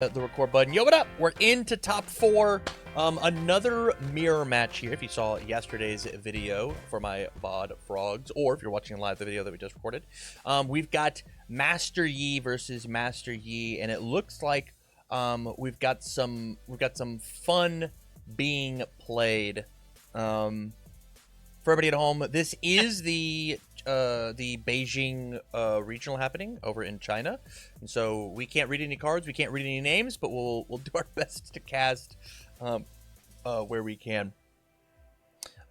The record button. Yo, what up? We're into top four. Another mirror match here. If you saw yesterday's video for my VOD Frogs, or if you're watching live the video that we just recorded, we've got Master Yi versus Master Yi, and it looks like we've got some fun being played. For everybody at home, this is the Beijing regional happening over in China, and so we can't read any cards, we can't read any names, but we'll do our best to cast where we can.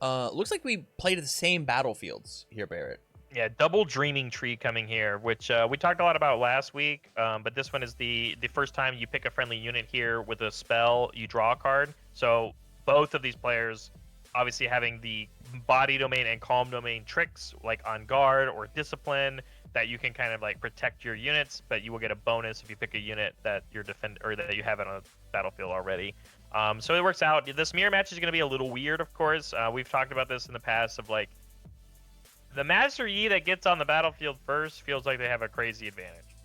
Looks like we played the same battlefields here, Barrett. Yeah, double Dreaming Tree coming here, which we talked a lot about last week, but this one is the first time you pick a friendly unit here with a spell, you draw a card. So both of these players obviously having the body domain and calm domain tricks like on guard or discipline that you can kind of like protect your units, but you will get a bonus if you pick a unit that you're that you have on a battlefield already. So it works out. This mirror match is going to be a little weird, of course. We've talked about this in the past of like the Master Yi that gets on the battlefield first feels like they have a crazy advantage.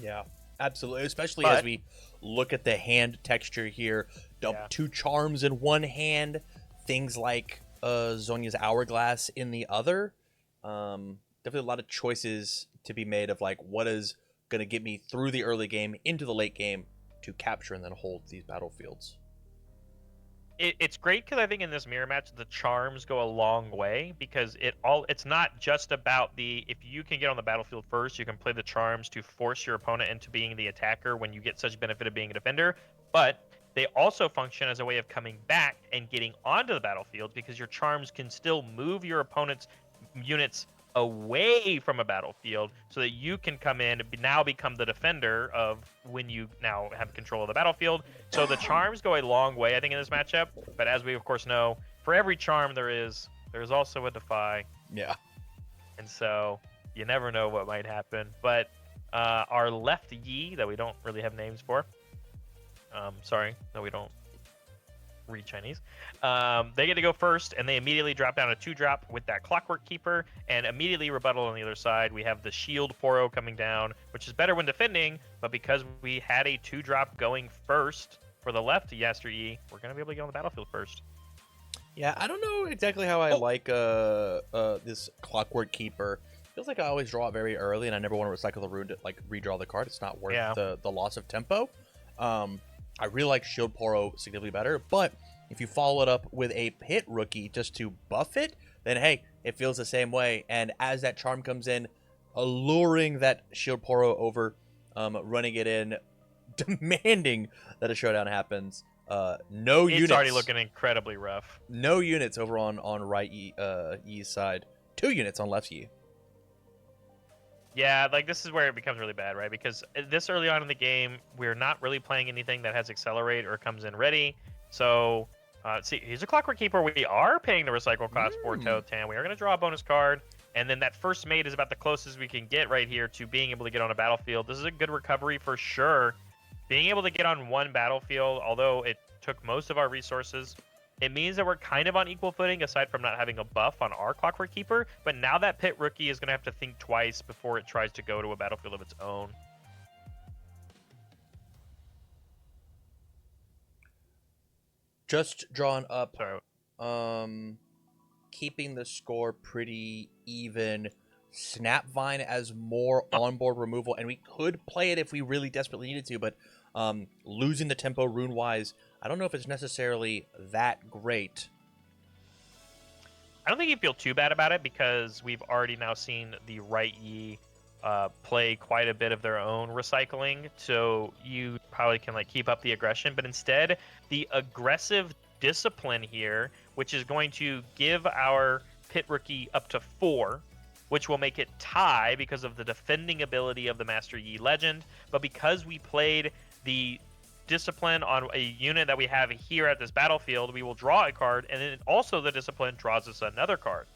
Yeah, absolutely. Especially as we look at the hand texture here. Two charms in one hand, things like Zhonya's Hourglass in the other. Definitely a lot of choices to be made of like what is going to get me through the early game into the late game to capture and then hold these battlefields. It's great because I think in this mirror match the charms go a long way because it's not just about if you can get on the battlefield first, you can play the charms to force your opponent into being the attacker when you get such benefit of being a defender, but they also function as a way of coming back and getting onto the battlefield because your charms can still move your opponent's units away from a battlefield so that you can come in and now become the defender of when you now have control of the battlefield. So the charms go a long way, I think, in this matchup. But as we of course know, for every charm there's also a defy. Yeah. And so you never know what might happen. But our left Yi that we don't really have names for. Sorry, no, we don't read Chinese. They get to go first, and they immediately drop down a 2-drop with that Clockwork Keeper, and immediately rebuttal on the other side. We have the Shield Poro coming down, which is better when defending, but because we had a 2-drop going first for the left Master Yi, we're going to be able to get on the battlefield first. Yeah, I don't know exactly how I like this Clockwork Keeper. Feels like I always draw it very early, and I never want to recycle the rune to like redraw the card. It's not worth the loss of tempo. I really like Shield Poro significantly better, but if you follow it up with a Pit Rookie just to buff it, then hey, it feels the same way. And as that charm comes in, alluring that Shield Poro over, running it in, demanding that a showdown happens. No units. It's already looking incredibly rough. No units over on right Yi's side. 2 units on left Yi. Yeah, like this is where it becomes really bad, right? Because this early on in the game, we're not really playing anything that has Accelerate or comes in ready. So, see, here's a Clockwork Keeper. We are paying the recycle cost for Totan. We are going to draw a bonus card. And then that first mate is about the closest we can get right here to being able to get on a battlefield. This is a good recovery for sure. Being able to get on one battlefield, although it took most of our resources, it means that we're kind of on equal footing aside from not having a buff on our Clockwork Keeper. But now that Pit Rookie is going to have to think twice before it tries to go to a battlefield of its own. Just drawn up. Keeping the score pretty even. Snapvine as more onboard removal, and we could play it if we really desperately needed to, but losing the tempo rune-wise, I don't know if it's necessarily that great. I don't think you feel too bad about it because we've already now seen the right Yi play quite a bit of their own recycling, so you probably can like keep up the aggression. But instead, the aggressive discipline here, which is going to give our Pit Rookie up to 4, which will make it tie because of the defending ability of the Master Yi Legend. But because we played the discipline on a unit that we have here at this battlefield, we will draw a card, and then also the discipline draws us another card.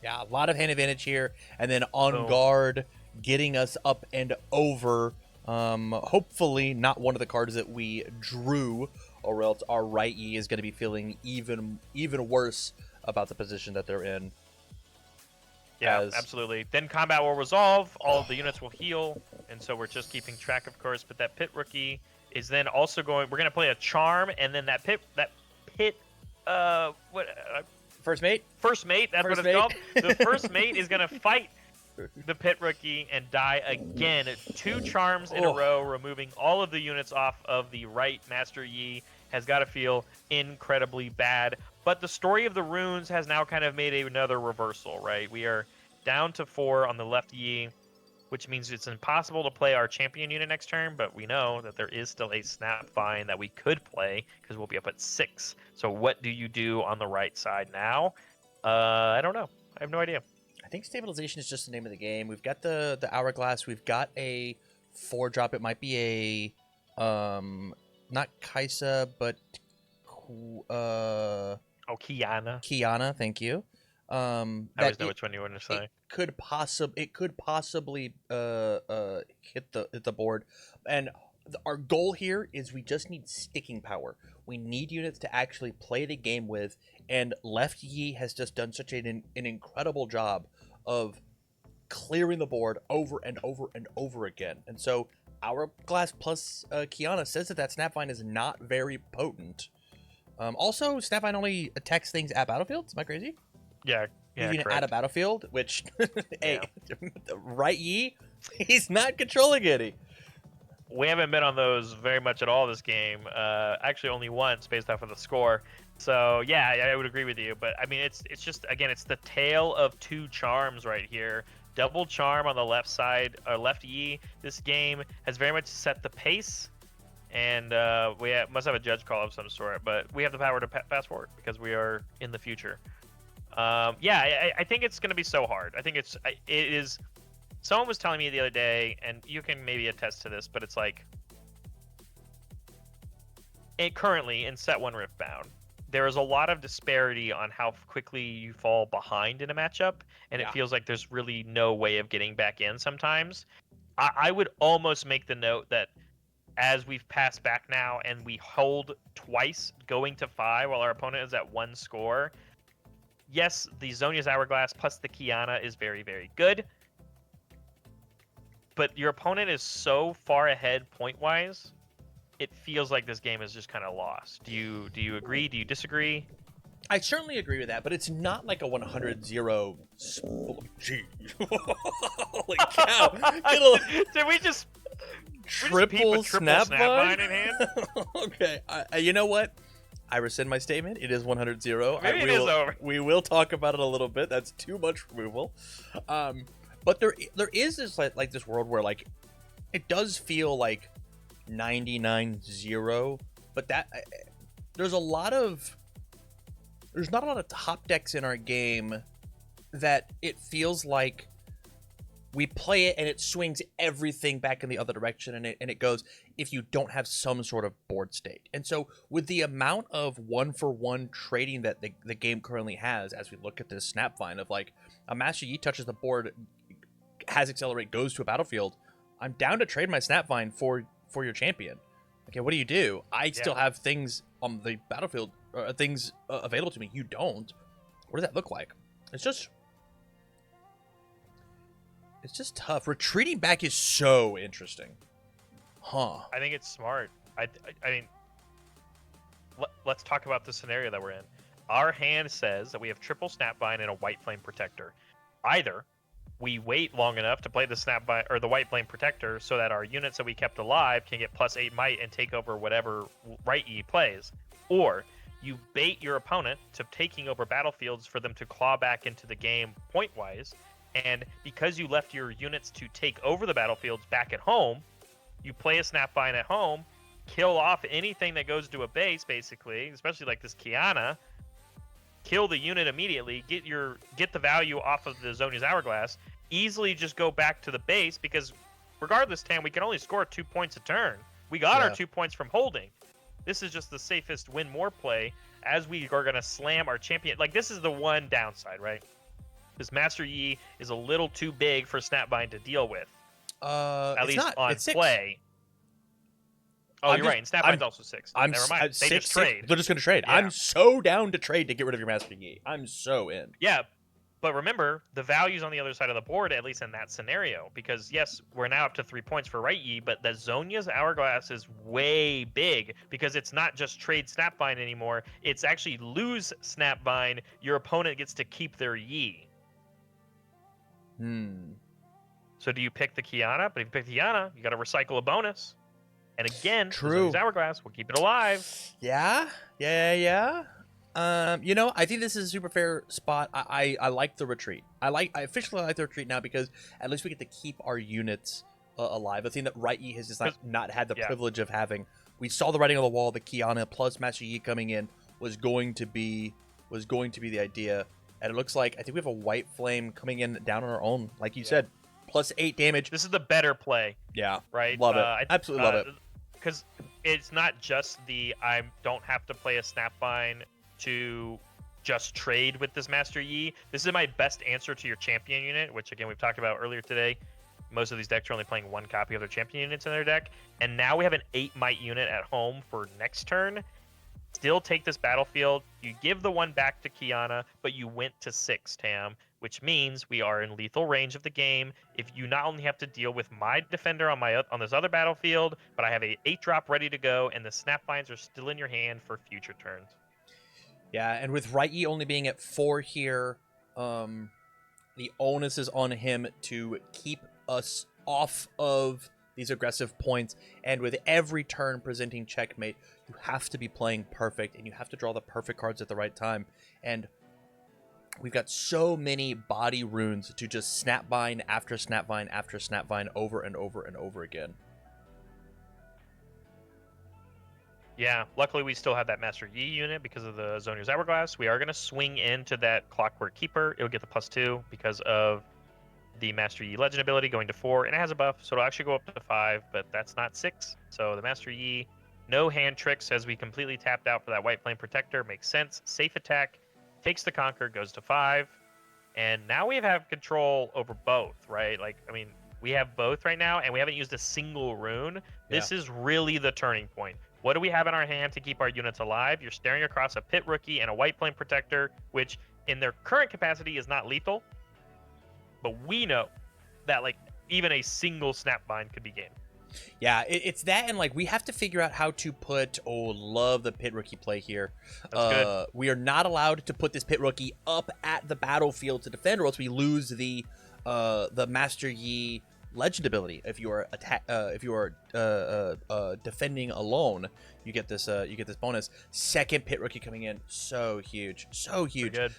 Yeah, a lot of hand advantage here, and then on guard, getting us up and over. Hopefully not one of the cards that we drew, or else our right E is going to be feeling even worse about the position that they're in. Yeah, absolutely. Then combat will resolve, all of the units will heal, and so we're just keeping track, of course, but that Pit Rookie is then also going. We're gonna play a charm, and then that pit. What? First mate. First mate. That's First what it's called. mate. The first mate is gonna fight the pit rookie and die again. 2 charms in a row, removing all of the units off of the right Master Yi. Has got to feel incredibly bad. But the story of the runes has now kind of made another reversal, right? We are down to 4 on the left Yi, which means it's impossible to play our champion unit next turn, but we know that there is still a Snapvine that we could play because we'll be up at 6. So what do you do on the right side now? I don't know. I have no idea. I think stabilization is just the name of the game. We've got the hourglass. We've got a 4-drop. It might be a not Kaisa, but Kiana. Kiana, thank you. I always know which one you want to say. It could possibly hit the board, and our goal here is we just need sticking power. We need units to actually play the game with, and Left Yi has just done such an incredible job of clearing the board over and over and over again. And so Hourglass plus Kiana says that Snapvine is not very potent. Also, Snapvine only attacks things at battlefields. Am I crazy? Yeah, you can correct. add a battlefield, which hey, right Yi, he's not controlling any. We haven't been on those very much at all this game. Actually, only once based off of the score. So yeah, I would agree with you. But I mean, it's just again, it's the tale of 2 charms right here. Double charm on the left side, or left Yi. This game has very much set the pace, and we must have a judge call of some sort. But we have the power to fast forward because we are in the future. Yeah, I think it's going to be so hard. I think it is. Someone was telling me the other day, and you can maybe attest to this, but it's like currently in Set 1 Riftbound, there is a lot of disparity on how quickly you fall behind in a matchup, and it feels like there's really no way of getting back in sometimes. I would almost make the note that as we've passed back now and we hold twice going to 5 while our opponent is at 1 score, yes, the Zhonya's Hourglass plus the Kiana is very, very good. But your opponent is so far ahead point-wise, it feels like this game is just kind of lost. Do you agree? Do you disagree? I certainly agree with that, but it's not like a 100-0. Gee. Holy cow. Did we just triple Snapvine in hand? Okay. You know what? I rescind my statement. It is 100-0. Maybe it is over. We will talk about it a little bit. That's too much removal. But there is this like this world where like it does feel like 99-0, but that there's not a lot of top decks in our game that it feels like we play it and it swings everything back in the other direction, and it goes if you don't have some sort of board state. And so with the amount of 1-for-1 trading that the game currently has, as we look at this Snapvine of like a Master Yi touches the board, has accelerate, goes to a battlefield, I'm down to trade my Snapvine for your champion. Okay, what do? I still have things on the battlefield, things available to me. You don't. What does that look like? It's just tough. Retreating back is so interesting. Huh. I think it's smart. I mean, let's talk about the scenario that we're in. Our hand says that we have triple Snapvine and a White Flame Protector. Either we wait long enough to play the Snapvine or the White Flame Protector so that our units that we kept alive can get +8 might and take over whatever right Yi plays, or you bait your opponent to taking over battlefields for them to claw back into the game point-wise, and because you left your units to take over the battlefields back at home, you play a Snapvine at home, kill off anything that goes to a base, basically, especially like this Kiana, kill the unit immediately, get the value off of the Zhonya's Hourglass, easily just go back to the base, because regardless, Tam, we can only score 2 points a turn. We got our 2 points from holding. This is just the safest win more play, as we are going to slam our champion. Like, this is the one downside, right? This Master Yi is a little too big for Snapvine to deal with. At least on play. Oh, you're right. And Snapvine's also 6. Never mind. They just trade. They're just going to trade. Yeah. I'm so down to trade to get rid of your Master Yi. I'm so in. Yeah, But remember, the value's on the other side of the board, at least in that scenario. Because, yes, we're now up to 3 points for Right Yi, but the Zhonya's Hourglass is way big because it's not just trade Snapvine anymore. It's actually lose Snapvine. Your opponent gets to keep their Yi. So do you pick the Kiana? But if you pick the Kiana, you got to recycle a bonus. And again, True. Zhonya's Hourglass will keep it alive. Yeah. You know, I think this is a super fair spot. I like the retreat. I officially like the retreat now because at least we get to keep our units alive. A thing that Right Yi has just not had the privilege of having. We saw the writing on the wall. The Kiana plus Master Yi coming in was going to be the idea. And it looks like I think we have a White Flame coming in down on our own, like you said, plus 8 damage. This is the better play. Yeah, right. Love it. Absolutely love it. Because it's not just the I don't have to play a Snapvine to just trade with this Master Yi. This is my best answer to your champion unit, which again we've talked about earlier today. Most of these decks are only playing 1 copy of their champion units in their deck, and now we have an 8 might unit at home for next turn. Still take this battlefield. You give the 1 back to Kiana, but you went to 6, Tam, which means we are in lethal range of the game. If you not only have to deal with my defender on this other battlefield, but I have a 8-drop ready to go, and the Snapvines are still in your hand for future turns. Yeah, and with Right Yi only being at 4 here, the onus is on him to keep us off of these aggressive points. And with every turn presenting checkmate, you have to be playing perfect, and you have to draw the perfect cards at the right time. And we've got so many body runes to just Snapvine after Snapvine after Snapvine over and over and over again. Yeah, luckily we still have that Master Yi unit because of the Zhonya's Hourglass. We are going to swing into that Clockwork Keeper. It'll get the +2 because of the Master Yi Legend ability going to 4, and it has a buff, so it'll actually go up to 5, but that's not 6. So the Master Yi, no hand tricks as we completely tapped out for that White Flame Protector. Makes sense. Safe attack, takes the Conquer, goes to 5, and now we have control over both, right? Like, I mean, we have both right now, and we haven't used a single rune. This is really the turning point. What do we have in our hand to keep our units alive? You're staring across a Pit Rookie and a White Flame Protector, which in their current capacity is not lethal. But we know that, like, even a single Snapvine could be gained. Yeah, it's that, and, like, we have to figure out how to put... Oh, love the Pit Rookie play here. That's good. We are not allowed to put this Pit Rookie up at the battlefield to defend, or else we lose the Master Yi Legend ability. If you are defending alone, you get this bonus. Second Pit Rookie coming in, so huge. Good.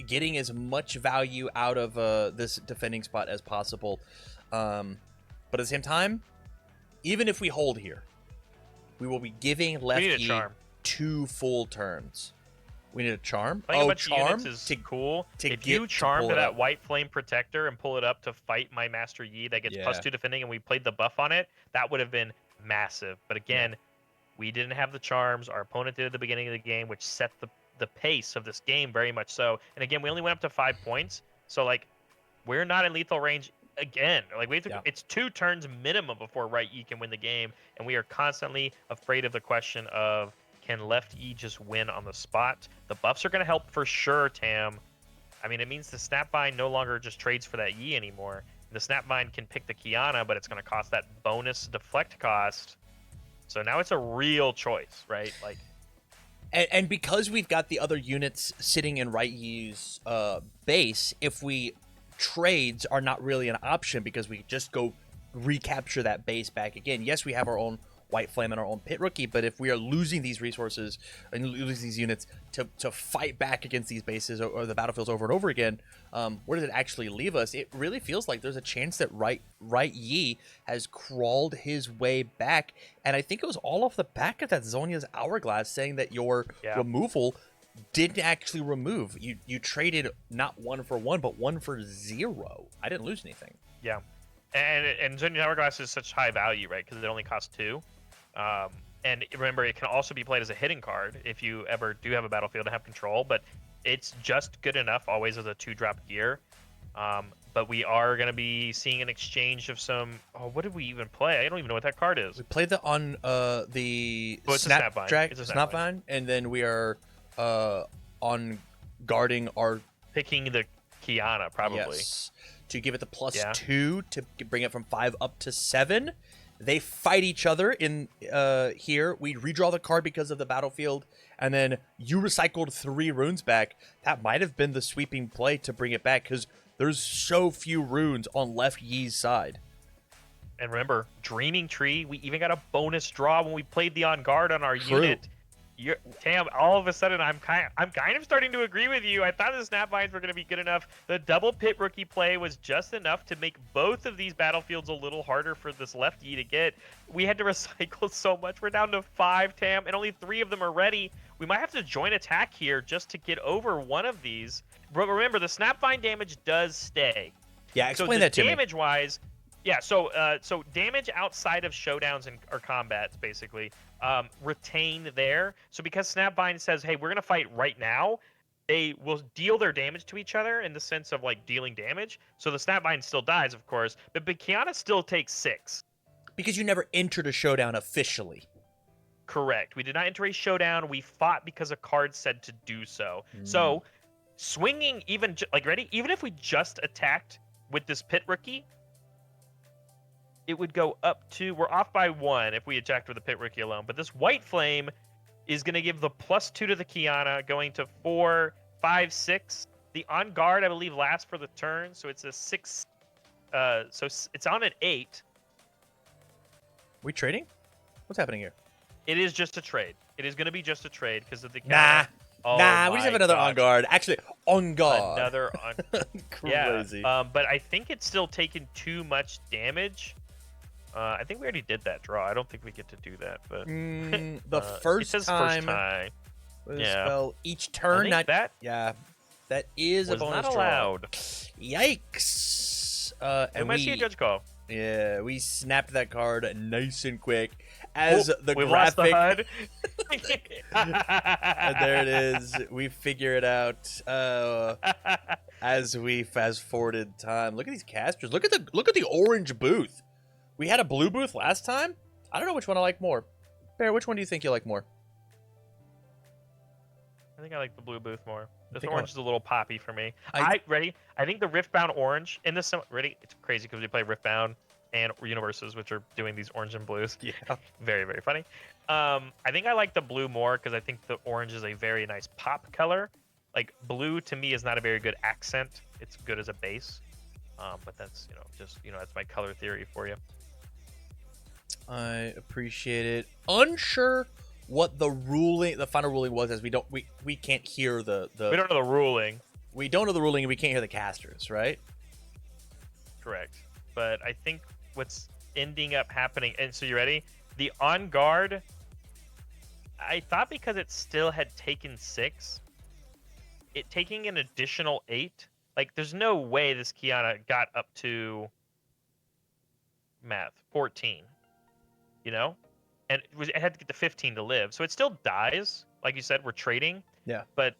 Getting as much value out of this defending spot as possible. But at the same time, even if we hold here, we will be giving Lefty 2 full turns. We need a charm. Playing a bunch of units is cool. If you charm to that White Flame Protector and pull it up to fight my Master Yi that gets +2 defending, and we played the buff on it, that would have been massive. But again, we didn't have the charms. Our opponent did at the beginning of the game, which set the pace of this game very much so. And again, we only went up to 5 points. So, like, we're not in lethal range again. Like, we have to, it's 2 turns minimum before Right Yi can win the game. And we are constantly afraid of the question of, can Left Yi just win on the spot? The buffs are going to help for sure, Tam. I mean, it means the Snapvine no longer just trades for that Yi anymore. The Snapvine can pick the Kiana, but it's going to cost that bonus deflect cost. So now it's a real choice, right? Like, and because we've got the other units sitting in Right Yi's base, if we trades are not really an option because we just go recapture that base back again. Yes, we have our own White Flame and our own Pit Rookie, but if we are losing these resources and losing these units to fight back against these bases or the battlefields over and over again, where does it actually leave us? It really feels like there's a chance that Right Yi has crawled his way back, and I think it was all off the back of that Zhonya's Hourglass saying that your removal didn't actually remove. You traded not 1 for 1, but 1 for 0. I didn't lose anything. Yeah, and Zhonya's Hourglass is such high value, right? Because it only costs 2. And remember, it can also be played as a hidden card if you ever do have a battlefield and have control, but it's just good enough always as a 2-drop gear. But we are going to be seeing an exchange of some... Oh, what did we even play? I don't even know what that card is. We played that on the it's a Snapvine. It's a Snapvine, and then we are on guarding our... Picking the Kiana, probably. Yes. To give it the Yeah. +2 to bring it from 5 up to 7. They fight each other in here. We redraw the card because of the battlefield, and then you recycled 3 runes back. That might have been the sweeping play to bring it back because there's so few runes on left Yi's side. And remember, Dreaming Tree, we even got a bonus draw when we played the On Guard on our True. unit. Tam, all of a sudden, I'm kind of starting to agree with you. I thought the Snapvines were going to be good enough. The double pit rookie play was just enough to make both of these battlefields a little harder for this left Yi to get. We had to recycle so much. We're down to 5, Tam, and only 3 of them are ready. We might have to join attack here just to get over one of these. But remember, the Snapvine damage does stay. Yeah, explain that to me. Damage-wise, yeah, so damage outside of showdowns or combats, basically, retain there. So because Snapvine says, hey, we're going to fight right now, they will deal their damage to each other in the sense of, like, dealing damage. So the Snapvine still dies, of course, but Kiana still takes 6. Because you never entered a showdown officially. Correct. We did not enter a showdown. We fought because a card said to do so. So swinging even, ready? Even if we just attacked with this pit rookie, it would go up to, we're off by 1 if we attacked with the pit rookie alone. But this white flame is going to give the +2 to the Kiana, going to 4, 5, 6. The On Guard, I believe, lasts for the turn, so it's a 6. So it's on an 8. We trading? What's happening here? It is just a trade. It is going to be just a trade because of the Kiana. Nah. Oh we just have another gosh. On Guard. Actually, On Guard. Another On Crazy. Yeah, but I think it's still taking too much damage. I think we already did that draw. I don't think we get to do that, but the first it says time. First time. Yeah. Spell each I turn. think Not that yeah. That is was a bonus not draw. allowed. Yikes! We might see a judge call. Yeah, we snapped that card nice and quick. As the we've graphic, lost the and there it is. We figure it out as we fast forwarded time. Look at these casters. Look at the orange booth. We had a blue booth last time. I don't know which one I like more. Bear, which one do you think you like more? I think I like the blue booth more. This think orange is a little poppy for me. I- Ready? I think the Riftbound orange in this. Ready? It's crazy because we play Riftbound and Universes, which are doing these orange and blues. Yeah. Very, very funny. I think I like the blue more because I think the orange is a very nice pop color. Like, blue to me is not a very good accent. It's good as a base. But that's, that's my color theory for you. I appreciate it. Unsure what the final ruling was, as we can't hear the We don't know the ruling. We don't know the ruling, and we can't hear the casters, right? Correct. But I think what's ending up happening, and so you ready? The On Guard, I thought because it still had taken 6, it taking an additional 8, like there's no way this Kiana got up to 14, and it had to get to 15 to live. So it still dies. Like you said, we're trading. Yeah. But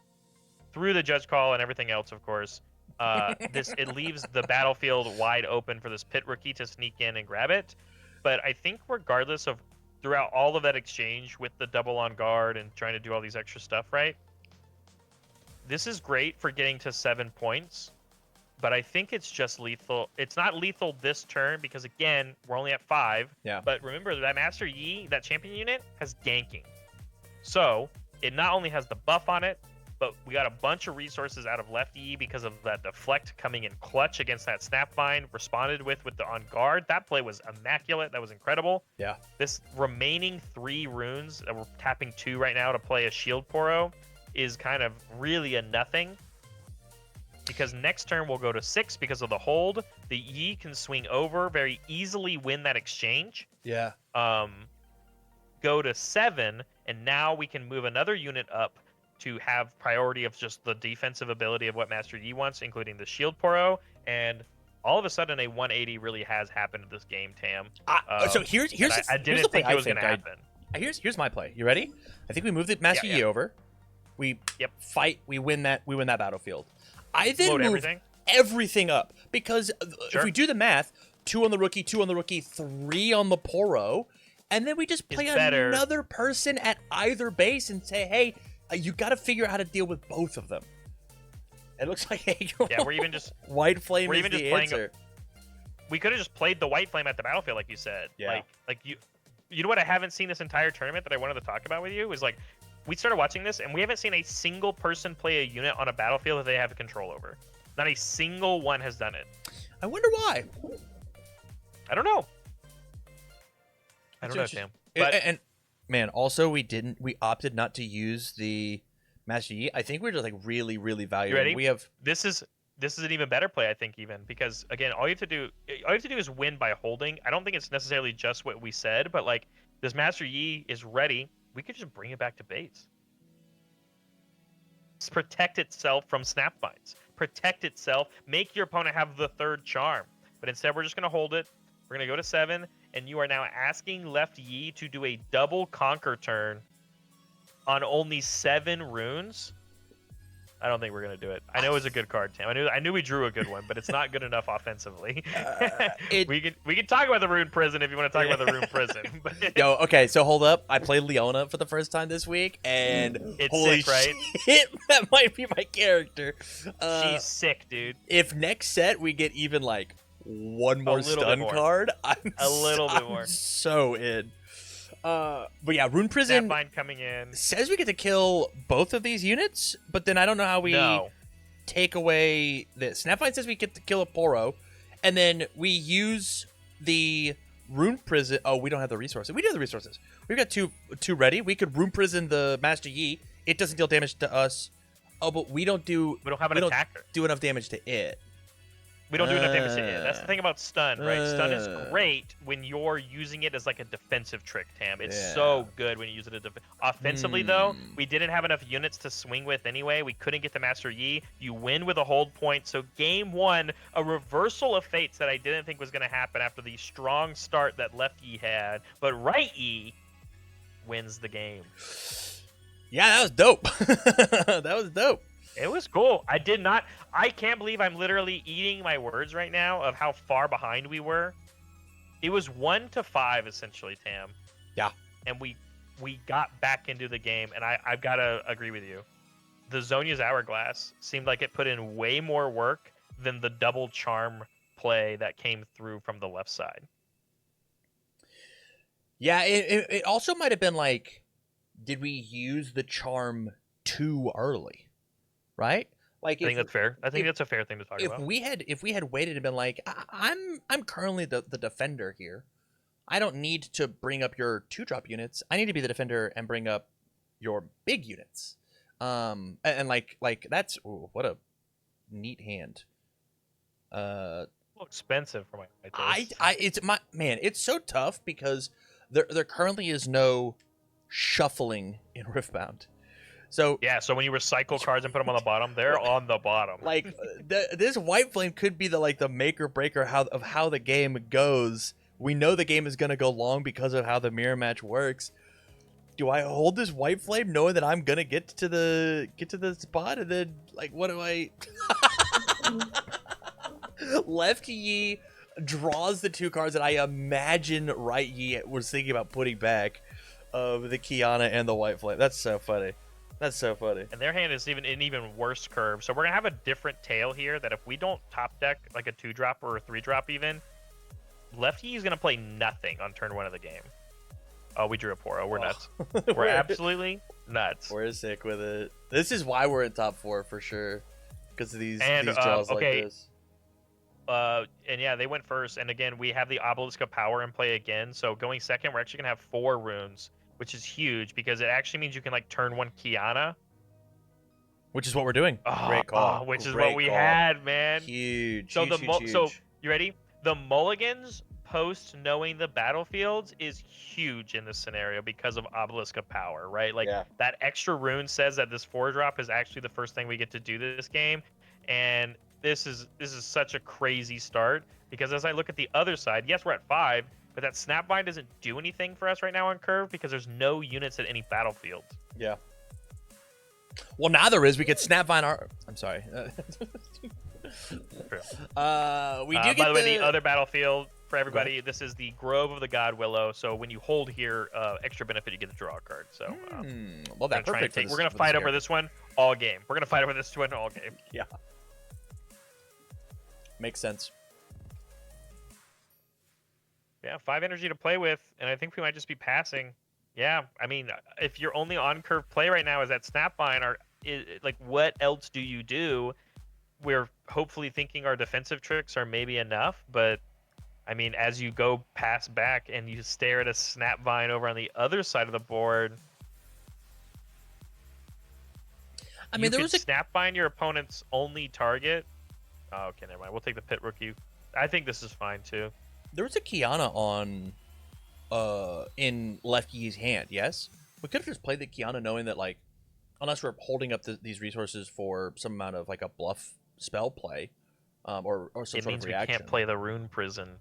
through the judge call and everything else, of course, it leaves the battlefield wide open for this pit rookie to sneak in and grab it. But I think regardless of throughout all of that exchange with the double On Guard and trying to do all these extra stuff, right? This is great for getting to 7 points, but I think it's just lethal. It's not lethal this turn because, again, we're only at 5. Yeah. But remember, that Master Yi, that champion unit, has ganking. So it not only has the buff on it, but we got a bunch of resources out of left E because of that deflect coming in clutch against that Snapvine, responded with the On Guard. That play was immaculate. That was incredible. Yeah. This remaining 3 runes that we're tapping 2 right now to play a Shield Poro is kind of really a nothing. Because next turn we'll go to 6 because of the hold. The E can swing over, very easily win that exchange. Yeah. Go to 7, and now we can move another unit up to have priority of just the defensive ability of what Master Yi wants, including the Shield Poro, and all of a sudden a 180 really has happened in this game, Tam. So here's I didn't think it was going to happen. Here's my play. You ready? I think we move the Master Yi over. We fight. We win that battlefield. I then move everything up because if we do the math, 2 on the rookie, 2 on the rookie, 3 on the Poro, and then we just play another person at either base and say, hey, you got to figure out how to deal with both of them. It looks like Yeah, we're even just White Flame we're is even just the playing answer. we could have just played the White Flame at the battlefield, like you said. Yeah. Like you know what I haven't seen this entire tournament that I wanted to talk about with you is like we started watching this and we haven't seen a single person play a unit on a battlefield that they have control over. Not a single one has done it. I wonder why. I don't know. I It's don't know, interesting. Sam. But And man, also we opted not to use the Master Yi. I think we're just like really, really valuable. you ready? We have This is an even better play, I think, even because again, all you have to do is win by holding. I don't think it's necessarily just what we said, but like this Master Yi is ready. We could just bring it back to base. Protect itself from snap bites. Protect itself. Make your opponent have the third charm. But instead, we're just going to hold it. We're going to go to 7, and you are now asking left Yi to do a double conquer turn on only 7 runes. I don't think we're gonna do it. I know it's a good card, Tam. I knew we drew a good one, but it's not good enough offensively. We can talk about the Rune Prison if you want to talk about the Rune Prison. But Yo, okay, so hold up. I played Leona for the first time this week, and it's holy sick, right? shit, that might be my character. She's sick, dude. If next set we get even like one more little bit stun more. card, I'm A little bit I'm more. so in. But yeah, Rune Prison Snapvine coming in. says we get to kill both of these units, but then I don't know how we No. take away the Snapvine says we get to kill a Poro, and then we use the Rune Prison. Oh, we don't have the resources. We do have the resources. We've got two ready. We could Rune Prison the Master Yi. It doesn't deal damage to us. Oh, but we don't have an attacker. do enough damage to it. We don't do enough damage to it. That's the thing about stun, right? Stun is great when you're using it as like a defensive trick, Tam. It's so good when you use it as offensively, though. We didn't have enough units to swing with anyway. We couldn't get the Master Yi. You win with a hold point. So game 1, a reversal of fates that I didn't think was going to happen after the strong start that left Yi had. But right Yi wins the game. Yeah, that was dope. That was dope. It was cool. I can't believe I'm literally eating my words right now of how far behind we were. It was 1-5 essentially, Tam. Yeah. And we got back into the game, and I've got to agree with you. The Zhonya's Hourglass seemed like it put in way more work than the double charm play that came through from the left side. Yeah, it also might have been like, did we use the charm too early? Right? Like, I think that's fair. I think that's a fair thing to talk about. If we had waited and been like, I'm currently the defender here. I don't need to bring up your 2-drop units. I need to be the defender and bring up your big units. And like that's what a neat hand. A little expensive for my taste. It's so tough because there currently is no shuffling in Riftbound. So yeah, so when you recycle cards and put them on the bottom, they're on the bottom. Like this White Flame could be the make or break of how the game goes. We know the game is gonna go long because of how the mirror match works. Do I hold this White Flame knowing that I'm gonna get to the spot, and then like what do I? Left Yi draws the 2 cards that I imagine right Yi was thinking about putting back, of the Kiana and the White Flame. That's so funny. That's so funny. And their hand is an even worse curve. So we're going to have a different tail here that if we don't top deck like a 2-drop or a 3-drop even, Lefty is going to play nothing on turn 1 of the game. Oh, we drew a Poro. We're nuts. We're absolutely nuts. We're sick with it. This is why we're in top 4 for sure. Because of these draws like this. And yeah, they went first. And again, we have the Obelisk of Power in play again. So going second, we're actually going to have 4 runes, which is huge because it actually means you can like turn 1 Kiana. Which is what we're doing. Great call. Which is what we had, man. Huge. So huge. So you ready? The mulligans post knowing the battlefields is huge in this scenario because of Obelisk of Power, right? Like that extra rune says that this 4-drop is actually the first thing we get to do this game, and this is such a crazy start because as I look at the other side, yes, we're at 5. But that Snapvine doesn't do anything for us right now on curve because there's no units at any battlefield. Yeah. Well, now there is. We could Snapvine our... I'm sorry. True. We do get by the way, the other battlefield for everybody, this is the Grove of the God Willow. So when you hold here, extra benefit, you get to draw a card. So well, that's perfect. We're gonna fight over this one all game. We're gonna fight over this one all game. Yeah, makes sense. Yeah, 5 energy to play with, and I think we might just be passing. Yeah, I mean, if your only on-curve play right now is that Snapvine, like, what else do you do? We're hopefully thinking our defensive tricks are maybe enough, but I mean, as you go pass back and you stare at a Snapvine over on the other side of the board, I mean, there was a Snapvine your opponent's only target. Oh, okay, never mind. We'll take the Pit Rookie. I think this is fine too. There was a Kiana on in Left Yi's hand, yes? We could have just played the Kiana knowing that, like, unless we're holding up these resources for some amount of, like, a bluff spell play, or some sort of reaction. We can't play the Rune Prison.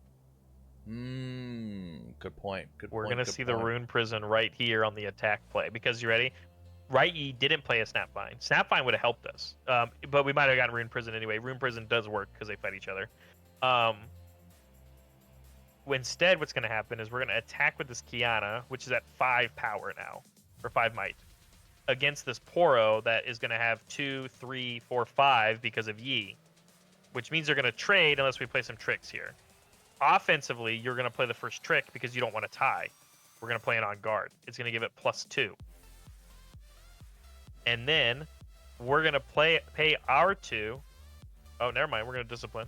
Good point. We're going to see the Rune Prison right here on the attack play, because you ready? Right Yi didn't play a Snapvine. Snapvine would have helped us, but we might have gotten Rune Prison anyway. Rune Prison does work because they fight each other. Instead, what's going to happen is we're going to attack with this Kiana, which is at 5 power now, or 5 might, against this Poro that is going to have 2, 3, 4, 5 because of Yi, which means they're going to trade unless we play some tricks here. Offensively, you're going to play the first trick because you don't want to tie. We're going to play it on guard. It's going to give it +2. And then we're going to pay our 2. Oh, never mind. We're going to discipline.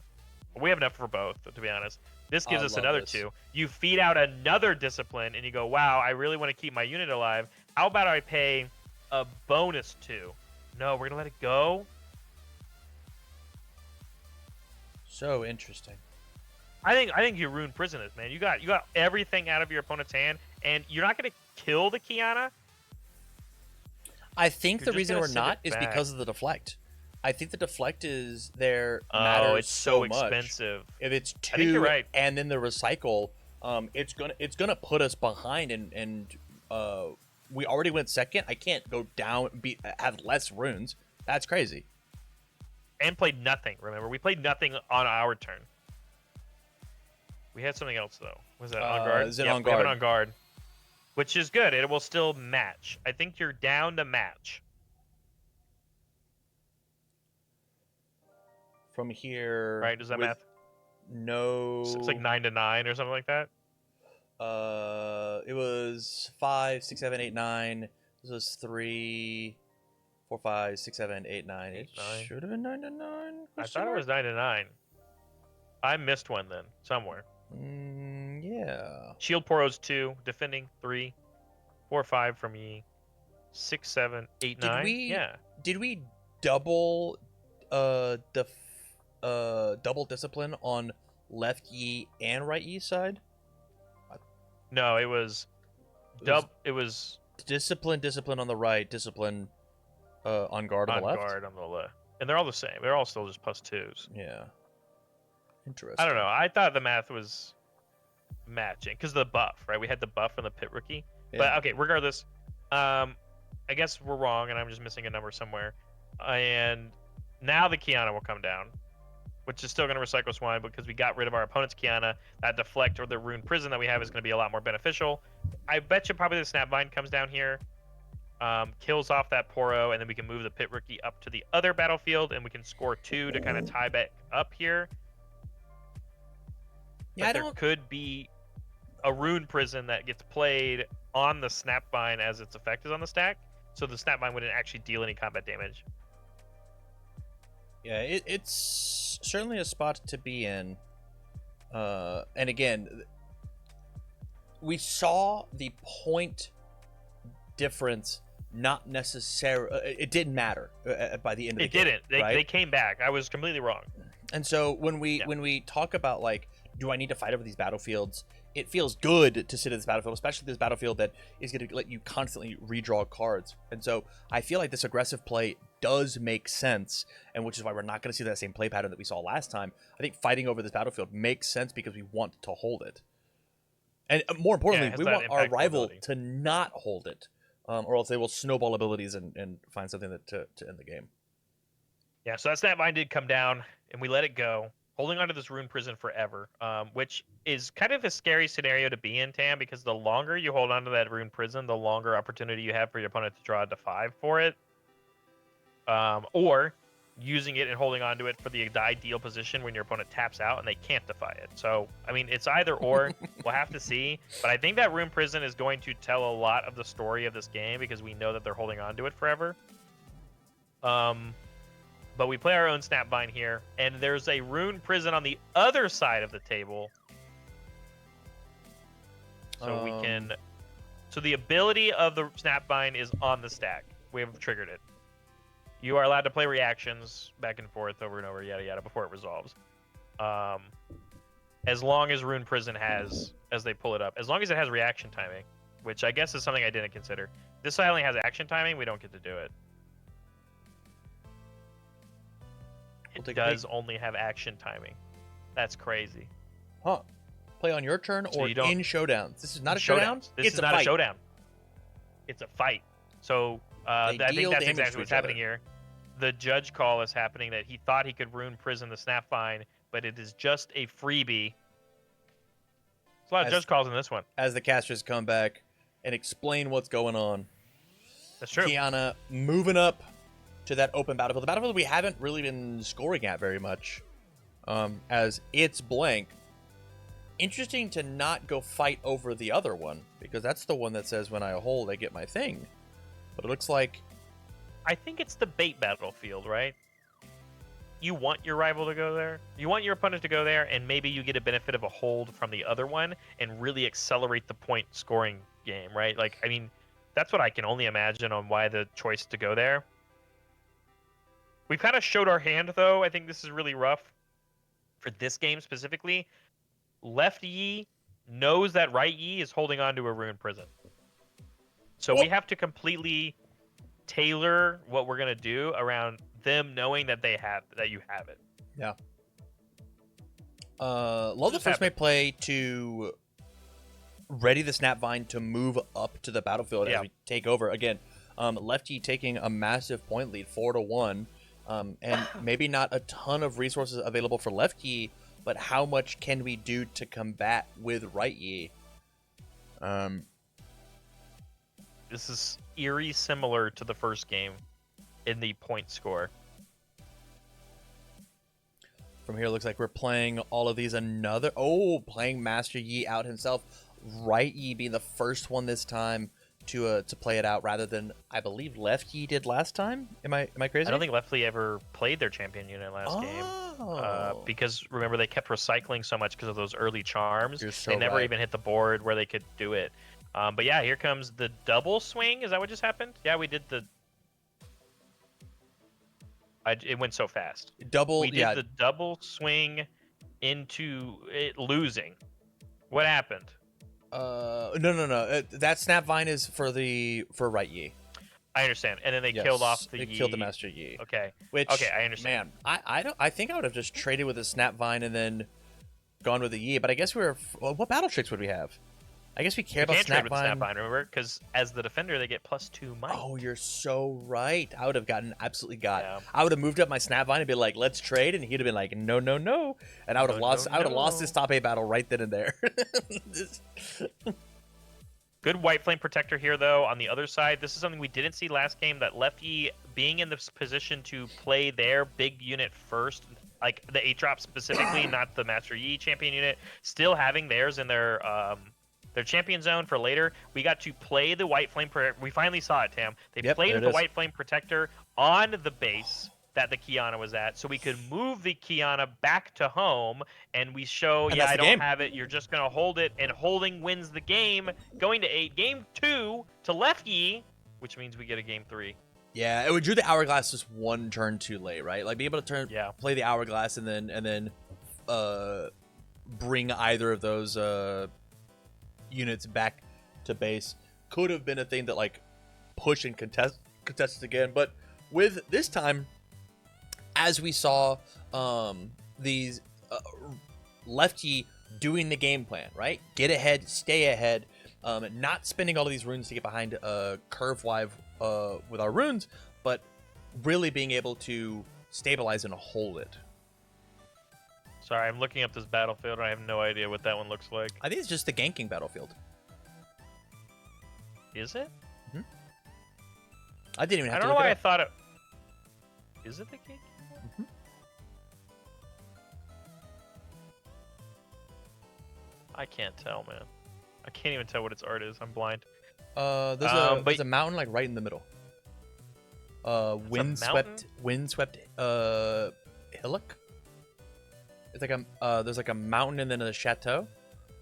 We have enough for both, to be honest. This gives us another 2. You feed out another discipline, and you go, wow, I really want to keep my unit alive. How about I pay a bonus 2? No, we're going to let it go? So interesting. I think you ruined Prison this, man. You got everything out of your opponent's hand, and you're not going to kill the Kiana? I think the reason we're not is because of the deflect. I think the deflect is there matters it's so much. Expensive. If it's 2 I think you're right. and then the recycle, it's gonna put us behind, and we already went second. I can't go down, have less runes. That's crazy. And played nothing. Remember, we played nothing on our turn. We had something else though. Was that on guard? Is it on guard? We have it on guard, which is good. It will still match. I think you're down to match. From here, right? Does that math? No, so it's like 9 to 9 or something like that. It was 5, 6, 7, 8, 9. This was 3, 4, 5, 6, 7, 8, 9. It should have been 9 to 9. I thought it was 9 to 9. I missed one then somewhere. Yeah. Shield Poro's 2, defending 3, 4, 5 from Yi, 6, 7, 8, 9. Yeah. Did we double double discipline on Left Yi and Right Yi side? No, it was discipline on the right, discipline on guard on the left. On guard on the left, and they're all the same. They're all still just +2s. Yeah. Interesting. I don't know. I thought the math was matching because of the buff, right? We had the buff from the Pit Rookie. Yeah. But okay, regardless, I guess we're wrong, and I'm just missing a number somewhere. And now the Kiana will come down, which is still going to recycle Swine because we got rid of our opponent's Kiana. That deflect or the Rune Prison that we have is going to be a lot more beneficial. I bet you probably the Snapvine comes down here, kills off that Poro, and then we can move the Pit Rookie up to the other battlefield, and we can score 2 to kind of tie back up here. Yeah, there could be a Rune Prison that gets played on the Snapvine as its effect is on the stack, so the Snapvine wouldn't actually deal any combat damage. Yeah, it's certainly a spot to be in. And again, we saw the point difference not necessarily... it didn't matter by the end of the game. It didn't. They came back. I was completely wrong. And so when we talk about, like, do I need to fight over these battlefields? It feels good to sit at this battlefield, especially this battlefield that is going to let you constantly redraw cards. And so I feel like this aggressive play does make sense, and which is why we're not going to see that same play pattern that we saw last time. I think fighting over this battlefield makes sense because we want to hold it. And more importantly, we want our rival to not hold it, or else they will snowball abilities and find something to end the game. Yeah, so that Snapvine did come down, and we let it go. holding onto this rune prison forever, which is kind of a scary scenario to be in, Tam, because the longer you hold onto that rune prison, the longer opportunity you have for your opponent to draw a 5 for it. Or using it and holding onto it for the ideal position when your opponent taps out and they can't defy it. So, I mean, it's either or. We'll have to see. But I think that rune prison is going to tell a lot of the story of this game because we know that they're holding onto it forever. But we play our own Snapvine here, and there's a rune prison on the other side of the table. So we can... So the ability of the Snapvine is on the stack. We have triggered it. You are allowed to play reactions back and forth over and over, yada yada, before it resolves. As long as Rune Prison has, as they pull it up, as long as it has reaction timing, which I guess is something I didn't consider. This only has action timing, we don't get to do it. It does only have action timing. That's crazy. Huh. Play on your turn or in showdowns. This is not a showdown? This is not a showdown. It's a fight. So I think that's exactly what's happening here. The judge call is happening that he thought he could Rune Prison the Snapvine, but it is just a freebie. There's a lot of judge calls in this one. As the casters come back and explain what's going on. That's true. Kiana moving up to that open battlefield. The battlefield we haven't really been scoring at very much, as it's blank. Interesting to not go fight over the other one, because that's the one that says when I hold, I get my thing. But it looks like... I think it's the bait battlefield, right? You want your rival to go there. You want your opponent to go there, and maybe you get a benefit of a hold from the other one and really accelerate the point scoring game, right? Like, I mean, that's what I can only imagine on why the choice to go there. We've kind of showed our hand, though. I think this is really rough for this game specifically. Left Yi knows that right Yi is holding on to a Rune Prison. So we have to completely tailor what we're going to do around them knowing that you have it. Yeah. Love the first may play to ready the Snapvine to move up to the battlefield as we take over. Again, Lefty taking a massive point lead, 4-1. And maybe not a ton of resources available for Lefty, but how much can we do to combat with Right Yi? This is eerie similar to the first game in the point score. From here, it looks like we're playing all of these another... Oh, playing Master Yi out himself. Right Yi being the first one this time to play it out rather than, I believe, Left Yi did last time. Am I crazy? I don't think Left Yi ever played their champion unit last game. Because, remember, they kept recycling so much because of those early charms. So they never even hit the board where they could do it. But yeah, here comes the double swing. Is that what just happened? Yeah, we did the... it went so fast. We did the double swing into it losing. What happened? No. That Snapvine is for Right Yi. I understand. And then they killed off the Yi. They killed the Master Yi. Okay. Okay, I understand. Man, I think I would have just traded with the Snapvine and then gone with the Yi. But I guess what battle tricks would we have? I guess we care about Snapvine. Trade with Snapvine, remember? Because as the defender, they get +2 might. Oh, you're so right. I would have absolutely got. Yeah. I would have moved up my Snapvine and been like, "Let's trade," and he'd have been like, "No, no, no," and I would have lost. I would have lost this top 8 battle right then and there. Good White Flame Protector here, though. On the other side, this is something we didn't see last game. That Lefty being in this position to play their big unit first, like the 8-drop specifically, not the Master Yi champion unit, still having theirs in their champion zone for later. We got to play the White Flame Protector. We finally saw it, Tam. They played the White Flame Protector on the base that the Kiana was at, so we could move the Kiana back to home, and we show, I don't have it, you're just going to hold it, and holding wins the game, going to 8. Game 2 to Lefty, which means we get a game 3. Yeah, it drew the Hourglass just one turn too late, right? Like, be able to play the Hourglass and then bring either of those units back to base could have been a thing that like push and contest again. But with this time, as we saw these Lefty doing the game plan, right? Get ahead, stay ahead, not spending all of these runes to get behind curve live with our runes, but really being able to stabilize and hold it. Sorry, I'm looking up this battlefield, and I have no idea what that one looks like. I think it's just the ganking battlefield. Is it? I didn't even have I to don't know look why it I up. thought it. Is it the ganking? I can't tell, man. I can't even tell what its art is. I'm blind. There's a mountain like right in the middle. Windswept hillock. It's like there's like a mountain and then a chateau,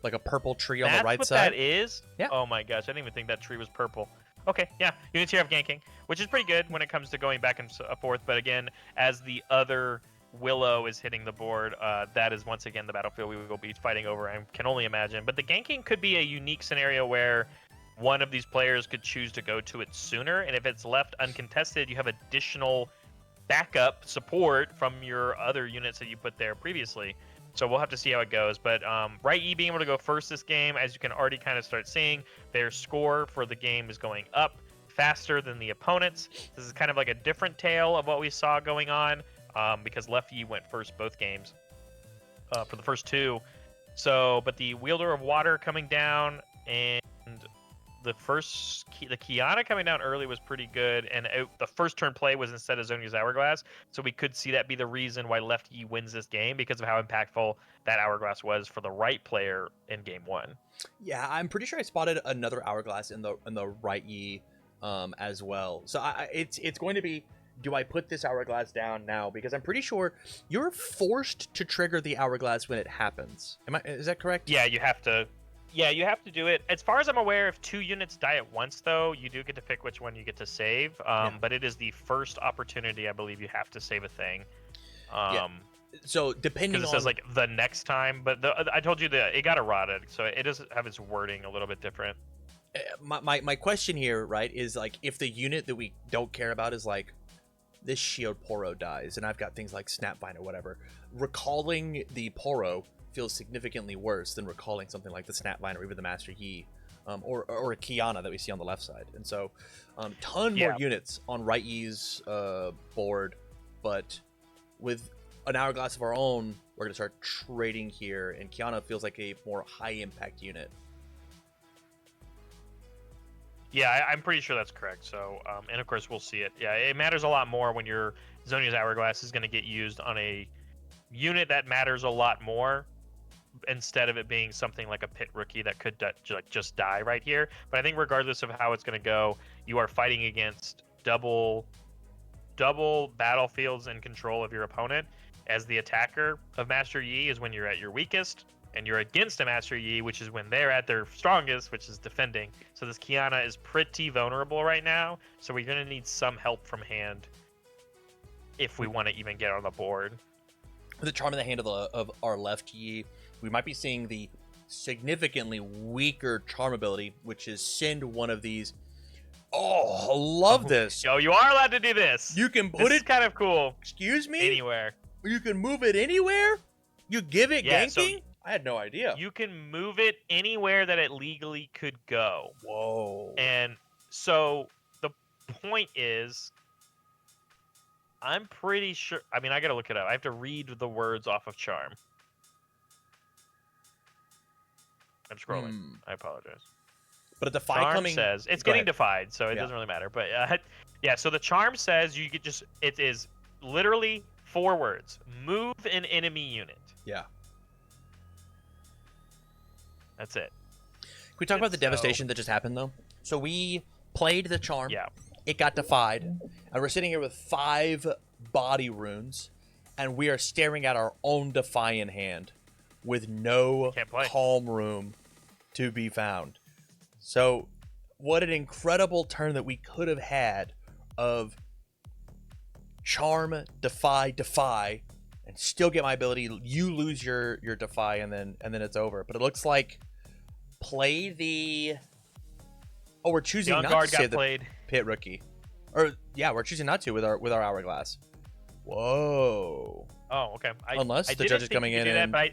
like a purple tree on the right That's side. what that is? Yeah. Oh my gosh, I didn't even think that tree was purple. Okay, yeah. Units here have ganking, which is pretty good when it comes to going back and forth. But again, as the other Willow is hitting the board, that is once again the battlefield we will be fighting over. I can only imagine. But the ganking could be a unique scenario where one of these players could choose to go to it sooner, and if it's left uncontested, you have additional backup support from your other units that you put there previously. So we'll have to see how it goes. But Right E being able to go first this game, as you can already kind of start seeing, their score for the game is going up faster than the opponents. This is kind of like a different tale of what we saw going on because Left E went first both games for the first two. So, but the Wielder of Water coming down and the Kiana coming down early was pretty good, and the first turn play was instead of Zonia's Hourglass, so we could see that be the reason why Left E wins this game because of how impactful that Hourglass was for the right player in game one. Yeah, I'm pretty sure I spotted another Hourglass in the right E as well. So it's going to be, do I put this Hourglass down now? Because I'm pretty sure you're forced to trigger the Hourglass when it happens. Is that correct? Yeah, you have to. Yeah, you have to do it. As far as I'm aware, if 2 units die at once, though, you do get to pick which one you get to save. But it is the first opportunity, I believe, you have to save a thing. Yeah. So depending on... Because it says, like, the next time. But I told you that it got eroded, so it does have its wording a little bit different. My question here, right, is, like, if the unit that we don't care about is, like, this Shield Poro dies, and I've got things like Snapvine or whatever, recalling the Poro feels significantly worse than recalling something like the Snapvine or even the Master Yi, or a Kiana that we see on the left side. And so, more units on right Yi's board, but with an Hourglass of our own, we're going to start trading here, and Kiana feels like a more high-impact unit. Yeah, I'm pretty sure that's correct. So, and of course, we'll see it. Yeah, it matters a lot more when your Zonia's Hourglass is going to get used on a unit that matters a lot more, instead of it being something like a pit rookie that could just die right here. But I think regardless of how it's going to go, you are fighting against double battlefields in control of your opponent. As the attacker of Master Yi is when you're at your weakest, and you're against a Master Yi, which is when they're at their strongest, which is defending. So this Kiana is pretty vulnerable right now, so we're going to need some help from hand if we want to even get on the board. With the Charm in the hand of our left Yi, we might be seeing the significantly weaker Charm ability, which is send one of these. Oh, I love this. Yo, you are allowed to do this. You can put This is kind of cool. Excuse me? Anywhere. You can move it anywhere? You give it Yeah, ganking? so I had no idea. you can move it anywhere that it legally could go. Whoa. And so the point is, I'm pretty sure. I mean, I got to look it up. I have to read the words off of Charm. I'm scrolling. I apologize. But a defy Charm coming says it's Go getting ahead. defied, so it doesn't really matter. But yeah, so the Charm says you could just, it is literally 4 words: move an enemy unit. Yeah. That's it. Can we talk about the devastation that just happened, though? So we played the Charm. Yeah. It got defied. And we're sitting here with 5 body runes. And we are staring at our own defy in hand with no calm room to be found. So what an incredible turn that we could have had of Charm, defy, and still get my ability. You lose your defy, and then it's over. But it looks like play the... Oh, we're choosing not to save the pit rookie. Or yeah, we're choosing not to with our Hourglass. Whoa. Oh, okay. Unless the judge is coming in and...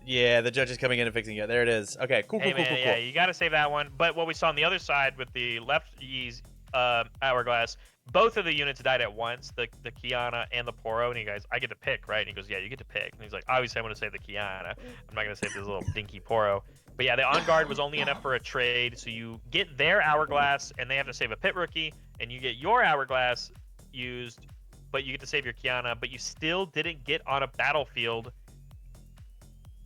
Yeah, the judge is coming in and fixing it. There it is. Okay, cool. Yeah, you got to save that one. But what we saw on the other side with the left Yi's hourglass. Both of the units died at once, the Kiana and the Poro. And he goes, I get to pick, right? And he goes, yeah, you get to pick. And he's like, obviously, I'm going to save the Kiana. I'm not going to save this little dinky Poro. But yeah, the on guard was only enough for a trade. So you get their hourglass, and they have to save a pit rookie, and you get your hourglass used, but you get to save your Kiana. But you still didn't get on a battlefield,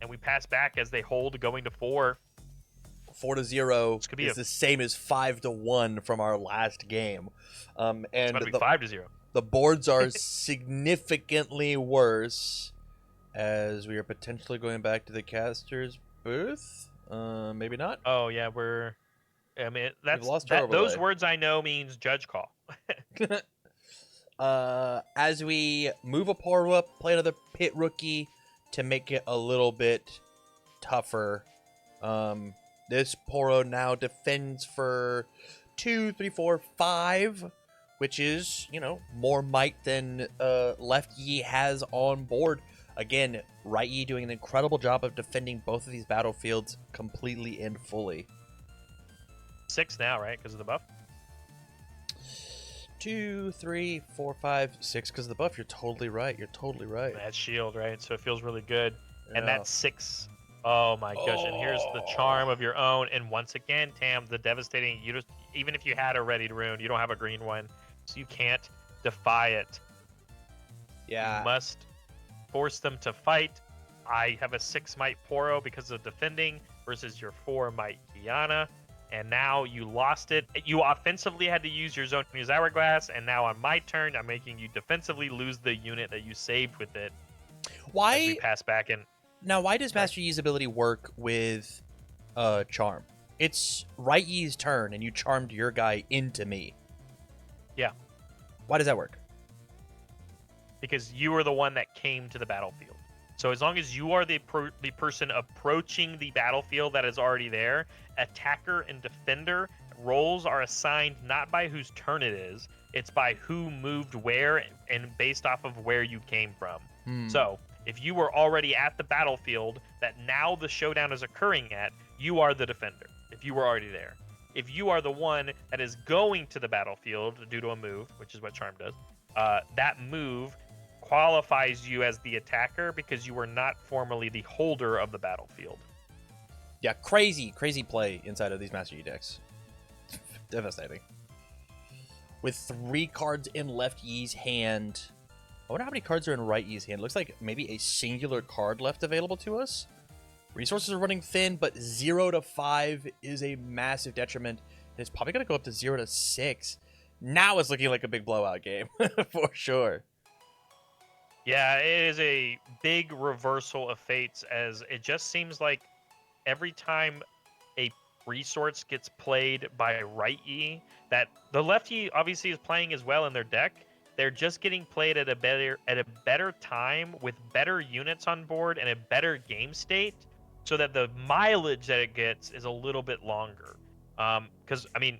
and we pass back as they hold going to 4. 4-0 This could be is the same as 5-1 from our last game. It's And about to be 5-0. the boards are significantly worse as we are potentially going back to the caster's booth. Maybe not. Oh yeah, I mean, lost those words I know means judge call. As we move a Poro up, play another pit rookie to make it a little bit tougher. This Poro now defends for 2, 3, 4, 5, which is, more might than Left Yi has on board. Again, Right Yi doing an incredible job of defending both of these battlefields completely and fully. 6 now, right? Because of the buff? 2, 3, 4, 5, 6 because of the buff. You're totally right. You're totally right. That shield, right? So it feels really good. Yeah. And that's 6. Oh my gosh! And here's the charm of your own. And once again, Tam, the devastating. Even if you had a ready to ruin, you don't have a green one, so you can't defy it. Yeah. You must force them to fight. I have a 6 might Poro because of defending versus your 4 might Kiana. And now you lost it. You offensively had to use your Zoni's Hourglass, and now on my turn, I'm making you defensively lose the unit that you saved with it. Why? As we pass back in. Now, why does Master Yi's ability work with Charm? It's Right Yi's turn, and you charmed your guy into me. Yeah. Why does that work? Because you are the one that came to the battlefield. So as long as you are the person approaching the battlefield that is already there, attacker and defender roles are assigned not by whose turn it is, it's by who moved where and based off of where you came from. So if you were already at the battlefield that now the showdown is occurring at, you are the defender, if you were already there. If you are the one that is going to the battlefield due to a move, which is what Charm does, that move qualifies you as the attacker because you were not formally the holder of the battlefield. Yeah, crazy play inside of these Master Yi decks. Devastating. With 3 cards in Left Yi's hand. I wonder how many cards are in Right Yi's hand. Looks like maybe a singular card left available to us. Resources are running thin, but 0 to 5 is a massive detriment. It's probably going to go up to 0 to 6. Now it's looking like a big blowout game, for sure. Yeah, it is a big reversal of fates, as it just seems like every time a resource gets played by Right Yi, that the Left Yi obviously is playing as well in their deck. They're just getting played at a better time with better units on board and a better game state, so that the mileage that it gets is a little bit longer. Because I mean,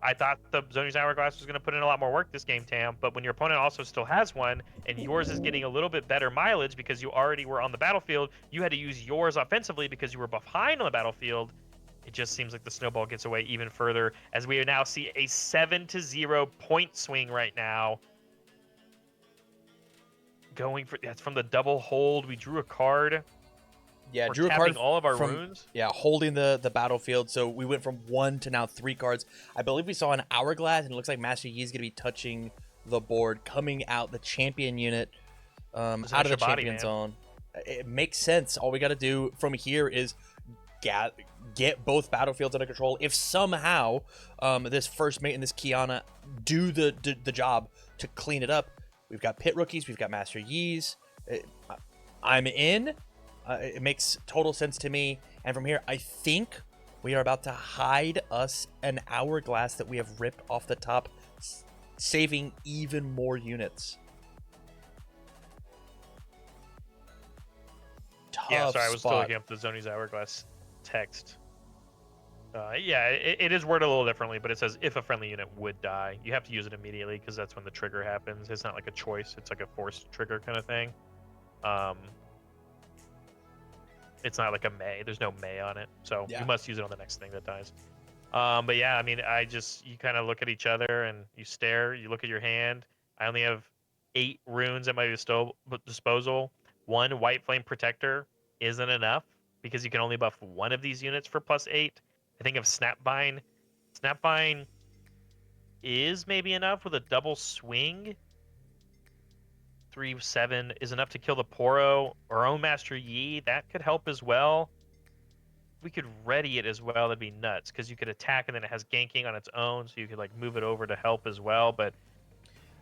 I thought the Zoni's Hourglass was going to put in a lot more work this game, Tam, but when your opponent also still has one, and yours is getting a little bit better mileage because you already were on the battlefield, you had to use yours offensively because you were behind on the battlefield. It just seems like the snowball gets away even further, as we now see a 7-0 point swing right now. That's from the double hold. We drew a card. Yeah, We're drew a tapping card all of our from, runes. Yeah, holding the battlefield. So we went from 1 to now 3 cards. I believe we saw an Hourglass, and it looks like Master Yi is going to be touching the board, coming out the champion unit out of the champion zone. It makes sense. All we got to do from here is get both battlefields under control. If somehow this first mate and this Kiana do the job to clean it up, we've got pit rookies, we've got Master Yi's. I'm in. It makes total sense to me. And from here, I think we are about to hide us an Hourglass that we have ripped off the top, saving even more units. Yeah, sorry, I was spot. still looking up the Zoni's Hourglass text. Yeah, it is worded a little differently, but it says if a friendly unit would die, you have to use it immediately because that's when the trigger happens. It's not like a choice; it's like a forced trigger kind of thing. It's not like a may. There's no may on it, so Yeah. you must use it on the next thing that dies. But yeah, I mean, you kind of look at each other and you stare. You look at your hand. I only have 8 runes at my disposal. One White Flame Protector isn't enough because you can only buff one of these units for +8. I think of Snapvine. Snapvine is maybe enough with a double swing. 3/7 is enough to kill the Poro. Our own Master Yi, that could help as well. We could ready it as well. That'd be nuts because you could attack and then it has ganking on its own, so you could like move it over to help as well. But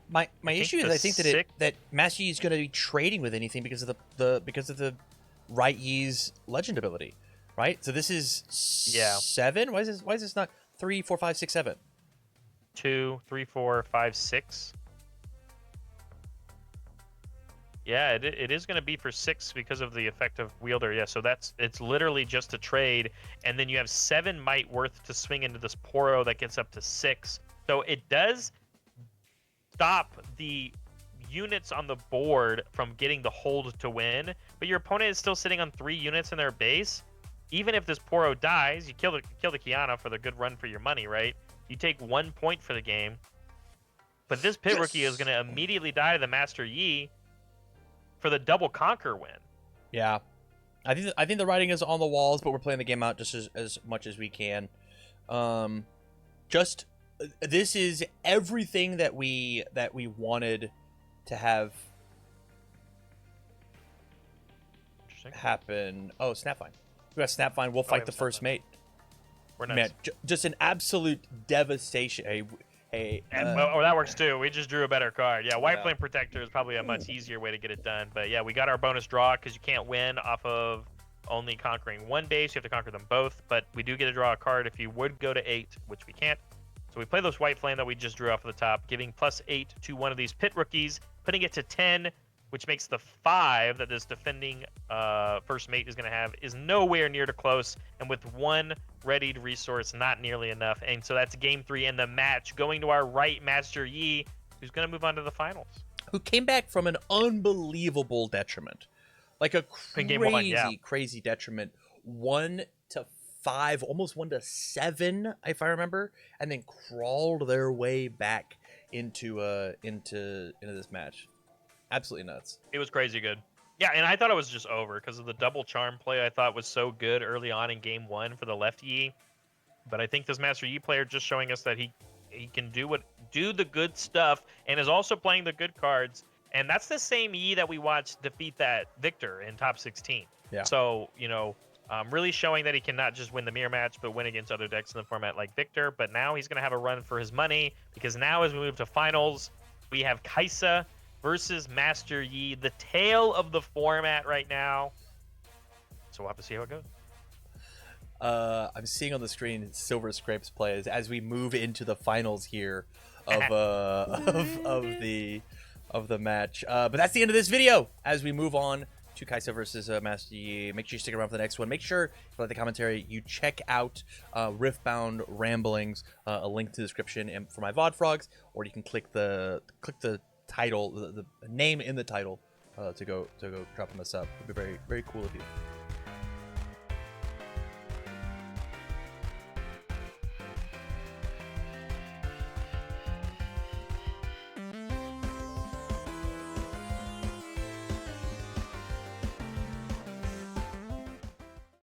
My I think issue is the I think that six, that Master Yi is going to be trading with anything because of the right Yi's legend ability, right? So this is yeah, 7. Why is this not 3, 4, 5, 6, 7? 2, 3, 4, 5, 6. Yeah, it is going to be for 6 because of the effective wielder. Yeah, so it's literally just a trade, and then you have 7 might worth to swing into this Poro that gets up to 6. So it does stop the units on the board from getting the hold to win, but your opponent is still sitting on 3 units in their base. Even if this Poro dies, you kill the Kiana for the good run for your money, right? You take 1 point for the game, but this Pit Rookie is going to immediately die to the Master Yi for the double conquer win. Yeah, I think the writing is on the walls, but we're playing the game out just as much as we can. Just this is everything that we wanted to have happen. Oh, Snapvine. We got Snapvine. We'll fight the first mate. We're nice. Man, just an absolute devastation. Well, that works too. We just drew a better card. Yeah, White Flame Protector is probably a much easier way to get it done. But yeah, we got our bonus draw because you can't win off of only conquering one base. You have to conquer them both. But we do get to draw a card if you would go to 8, which we can't. So we play this White Flame that we just drew off of the top, giving +8 to one of these Pit Rookies, putting it to 10, which makes the 5 that this defending first mate is going to have is nowhere near to close. And with 1 readied resource, not nearly enough. And so that's game 3 and the match going to our right Master Yi, who's going to move on to the finals. Who came back from an unbelievable detriment. Like a crazy detriment. 1 to 5, almost 1 to 7, if I remember, and then crawled their way back into this match. Absolutely nuts. It was crazy good. Yeah, and I thought it was just over because of the double charm play I thought was so good early on in game 1 for the left Yi. But I think this Master Yi player just showing us that he can do the good stuff and is also playing the good cards. And that's the same Yi that we watched defeat that Victor in top 16. Yeah. So, really showing that he can not just win the mirror match, but win against other decks in the format like Victor. But now he's going to have a run for his money because now as we move to finals, we have Kaisa versus Master Yi, the tail of the format right now. So we'll have to see how it goes. I'm seeing on the screen Silver Scrapes play as we move into the finals here of the match. But that's the end of this video. As we move on to Kaisa versus Master Yi, make sure you stick around for the next one. Make sure, if you like the commentary, you check out Riftbound Ramblings, a link to the description and for my VOD frogs, or you can click the title, the name in the title, to go dropping this up. It'd be very, very cool of you.